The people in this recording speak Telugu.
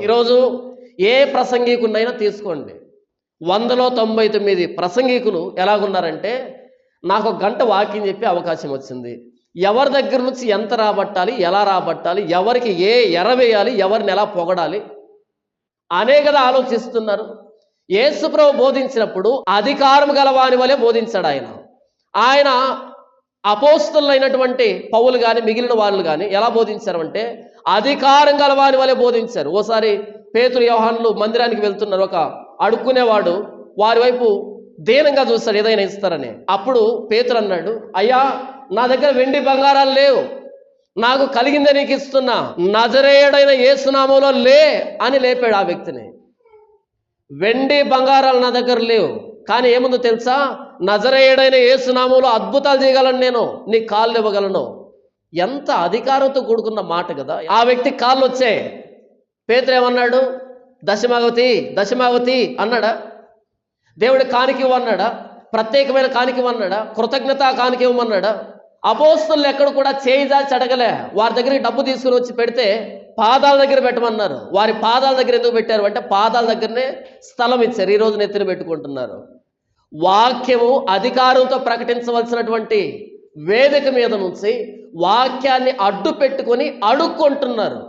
ఈరోజు ఏ ప్రసంగికునైనా తీసుకోండి, 100లో 99 ప్రసంగికులు ఎలాగున్నారంటే, నాకు ఒక గంట వాక్యం చెప్పే అవకాశం వచ్చింది, ఎవరి దగ్గర నుంచి ఎంత రాబట్టాలి, ఎలా రాబట్టాలి, ఎవరికి ఏ ఎరవేయాలి, ఎవరిని ఎలా పొగడాలి అనే కదా ఆలోచిస్తున్నారు. యేసుప్రభు బోధించినప్పుడు అధికారం గలవాని వలె బోధించాడు. ఆయన అపోస్తలులైనటువంటి పౌలు కానీ మిగిలిన వాళ్ళు కానీ ఎలా బోధించారు అంటే, అధికారం గలవాని వలె బోధించారు. ఓసారి పేతురు యోహానులు మందిరానికి వెళ్తున్నారు. ఒక అడుక్కునేవాడు వారి వైపు దీనంగా చూస్తాడు, ఏదైనా ఇస్తారని. అప్పుడు పేతురు అన్నాడు, అయ్యా నా దగ్గర వెండి బంగారాలు లేవు, నాకు కలిగిందే నీకు ఇస్తున్నా, నజరేయుడైన యేసు నామములో లే అని లేపాడు ఆ వ్యక్తిని. వెండి బంగారాలు నా దగ్గర లేవు, కానీ ఏముందో తెలుసా, నజరేయుడైన యేసు నామములో అద్భుతాలు చేయగలను, నేను నీ కాళ్ళు ఇవ్వగలను. ఎంత అధికారంతో కూడుకున్న మాట కదా. ఆ వ్యక్తి కాళ్ళు వచ్చాయి. పేతురు ఏమన్నాడు, దశమావతి దశమావతి అన్నాడా? దేవుడి కానుక ఇవ్వన్నాడా? ప్రత్యేకమైన కానుక ఇవ్వన్నాడా? కృతజ్ఞత కానుక ఇవ్వమన్నాడా? అపోస్తలులు ఎక్కడ కూడా చేయిజాచి అడగలే. వారి దగ్గరికి డబ్బు తీసుకుని వచ్చి పెడితే పాదాల దగ్గర పెట్టమన్నారు. వారి పాదాల దగ్గర ఎందుకు పెట్టారు అంటే, పాదాల దగ్గరనే స్థలం ఇచ్చారు. ఈరోజు నెత్తిన పెట్టుకుంటున్నారు. వాక్యము అధికారంతో ప్రకటించవలసినటువంటి వేదిక మీద నుంచి వాక్యాన్ని అడ్డు పెట్టుకొని అడుక్కుంటున్నారు.